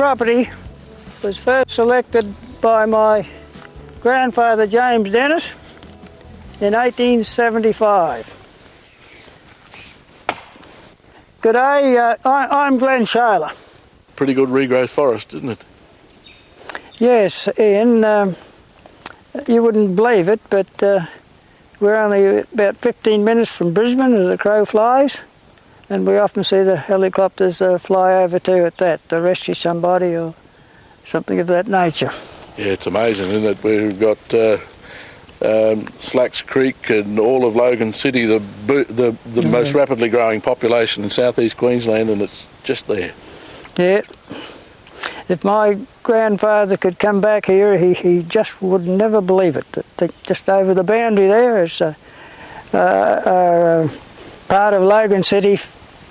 property was first selected by my grandfather James Dennis in 1875. G'day, I'm Glen Shailer. Pretty good regrowth forest, isn't it? Yes, Ian, you wouldn't believe it, but we're only about 15 minutes from Brisbane as the crow flies, and we often see the helicopters fly over too at that, to rescue somebody or something of that nature. Yeah, it's amazing, isn't it? We've got Slacks Creek and all of Logan City, the most rapidly growing population in southeast Queensland, and it's just there. Yeah. If my grandfather could come back here, he just would never believe it. Just over the boundary there is part of Logan City,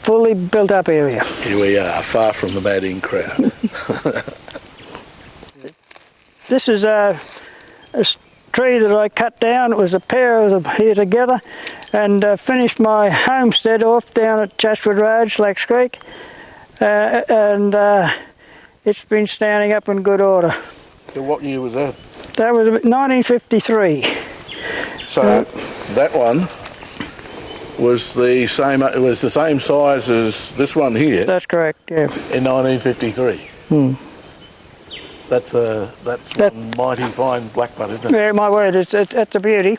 fully built up area. Here we are, far from the madding crowd. This is a tree that I cut down. It was a pair of them here together, and finished my homestead off down at Chatswood Road, Slacks Creek, and it's been standing up in good order. So what year was that? That was 1953. So that one was the same. It was the same size as this one here. That's correct. Yeah. In 1953. Hmm. That's one mighty fine blackbutt, isn't it? Yeah, my word, it's a beauty.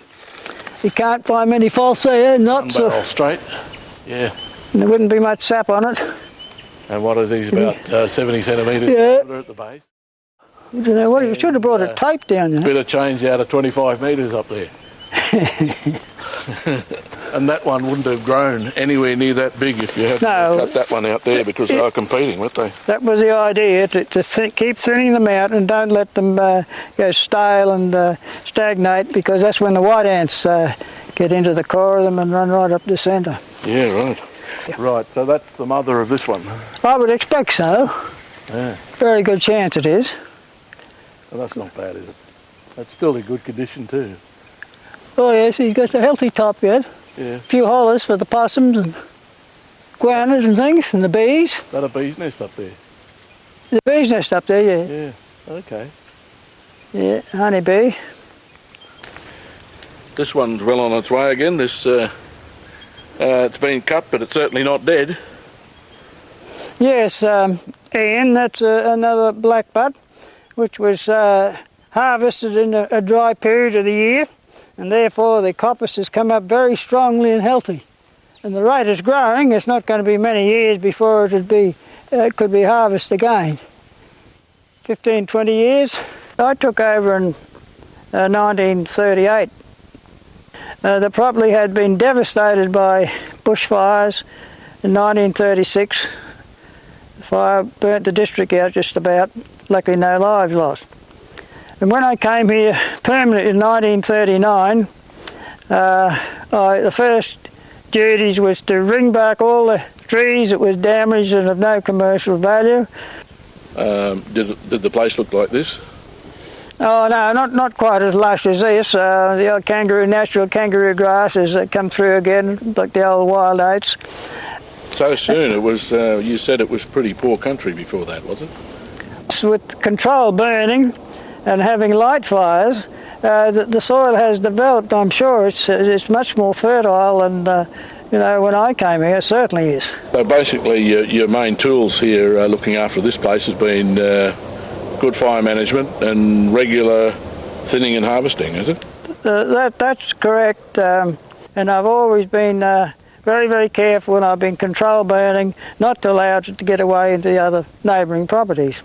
You can't find many false there, not so straight. Yeah. And there wouldn't be much sap on it. And what is these, about 70 centimetres at the base? I don't know what, you should have brought a tape down there. Bit of change out of 25 metres up there. And that one wouldn't have grown anywhere near that big if you hadn't cut that one out there, because they are competing, weren't they? That was the idea, to keep thinning them out and don't let them go stale and stagnate, because that's when the white ants get into the core of them and run right up the centre. Yeah, right. Yeah. Right, so that's the mother of this one. I would expect so. Yeah. Very good chance it is. Well, that's not bad, is it? That's still in good condition too. Oh yes, he's got a healthy top yet. Yeah. A few hollers for the possums and iguanas and things, and the bees. Is that a bee's nest up there? The bee's nest up there, yeah. Yeah, okay. Yeah, honeybee. This one's well on its way again. This, it's been cut, but it's certainly not dead. Yes, Ian, that's another blackbutt, which was harvested in a dry period of the year, and therefore the coppice has come up very strongly and healthy. And the rate is growing. It's not going to be many years before it could be harvested again. 15, 20 years. I took over in 1938. The property had been devastated by bushfires in 1936. The fire burnt the district out just about. Luckily no lives lost. And when I came here permanent in 1939, the first duties was to ring back all the trees that was damaged and of no commercial value. Did the place look like this? Oh no, not quite as lush as this. The old natural kangaroo grass has come through again, like the old wild oats. So soon, it was. You said it was pretty poor country before that, was it? With controlled burning and having light fires, the soil has developed. I'm sure it's much more fertile, and when I came here, it certainly is. So basically, your main tools here looking after this place has been good fire management and regular thinning and harvesting, is it? That's correct, and I've always been very, very careful when I've been control burning, not to allow it to get away into the other neighbouring properties.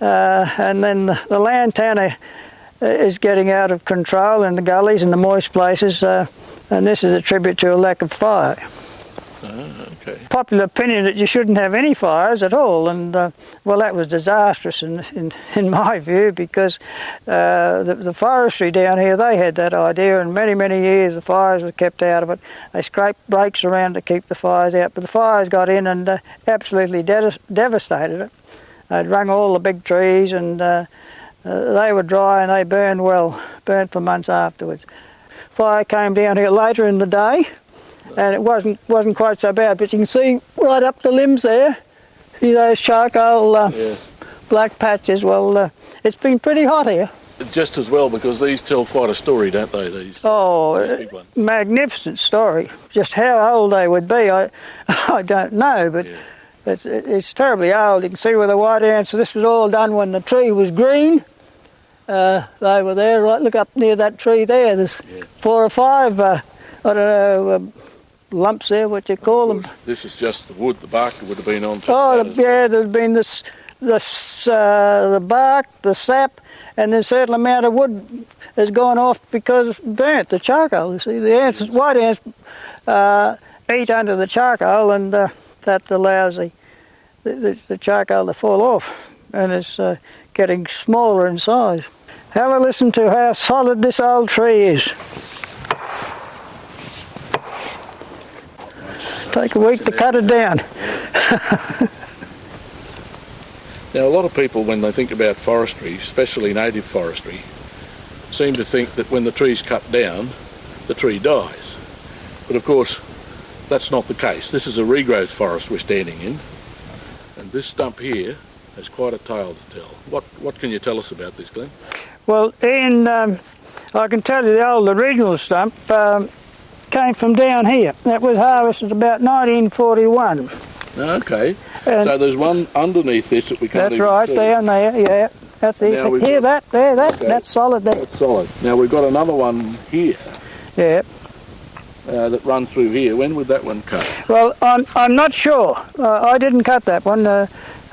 And then the land tanner is getting out of control in the gullies and the moist places, and this is a tribute to a lack of fire. Okay. Popular opinion that you shouldn't have any fires at all, and well, that was disastrous in my view, because the forestry down here, they had that idea, and many years the fires were kept out of it. They scraped brakes around to keep the fires out, but the fires got in and absolutely devastated it. They'd rung all the big trees, and they were dry and they burned for months afterwards. Fire came down here later in the day, and it wasn't quite so bad, but you can see right up the limbs there, see those charcoal black patches. Well, it's been pretty hot here. Just as well, because these tell quite a story, don't they? These big ones. Magnificent story. Just how old they would be, I don't know, but it's terribly old. You can see where the white ants. This was all done when the tree was green. They were there, right? Look up near that tree there. There's 4 or 5. I don't know. Lumps there, what you call them. This is just the wood, the bark would have been on top. Oh, there's been the bark, the sap, and a certain amount of wood has gone off because it's burnt, the charcoal. You see, the ants, white ants eat under the charcoal, and that allows the charcoal to fall off, and it's getting smaller in size. Have a listen to how solid this old tree is. Take a week to cut it down. Now, a lot of people, when they think about forestry, especially native forestry, seem to think that when the tree's cut down, the tree dies. But of course, that's not the case. This is a regrowth forest we're standing in, and this stump here has quite a tale to tell. What can you tell us about this, Glenn? Well, Ian, I can tell you the old original stump came from down here. That was harvested about 1941. Okay. So there's one underneath this that we can't even see. That's right, down there, yeah. That's easy. Here, that's solid there. That's solid. Now we've got another one here. Yeah. That runs through here. When would that one cut? Well, I'm not sure. I didn't cut that one.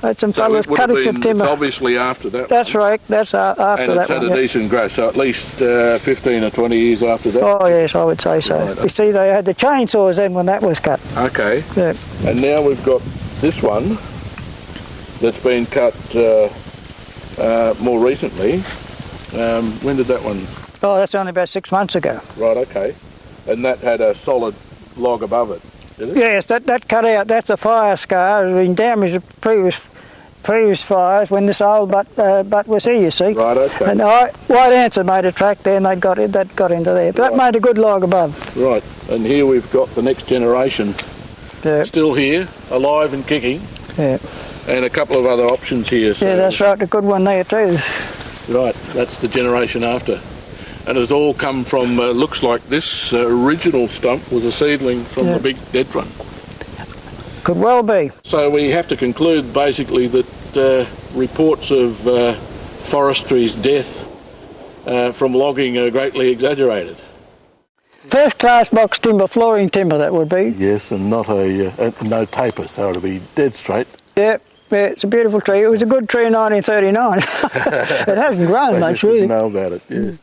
Had some fellas cut it to timber. It's obviously after that. That's one. Right. That's after that one. And it's had a decent growth, so at least 15 or 20 years after that. Oh yes, I would say so. Right. You see, they had the chainsaws then when that was cut. Okay. Yeah. And now we've got this one that's been cut more recently. When did that one? Oh, that's only about 6 months ago. Right. Okay. And that had a solid log above it. Did it? Yes, that cut out. That's a fire scar. It's been damaged at previous fires when this old butt was here. You see. Right. Okay. And white ants had made a track there, and that got into there. But that made a good log above. Right. And here we've got the next generation. Yeah. Still here, alive and kicking. Yeah. And a couple of other options here. So yeah, that's right. A good one there too. Right. That's the generation after. And it's all come from, looks like this original stump was a seedling from the big dead one. Could well be. So we have to conclude basically that reports of forestry's death from logging are greatly exaggerated. First class box timber, flooring timber that would be. Yes, and not no taper, so it'll be dead straight. Yeah, it's a beautiful tree. It was a good tree in 1939. It hasn't grown much really. Know about it, yes.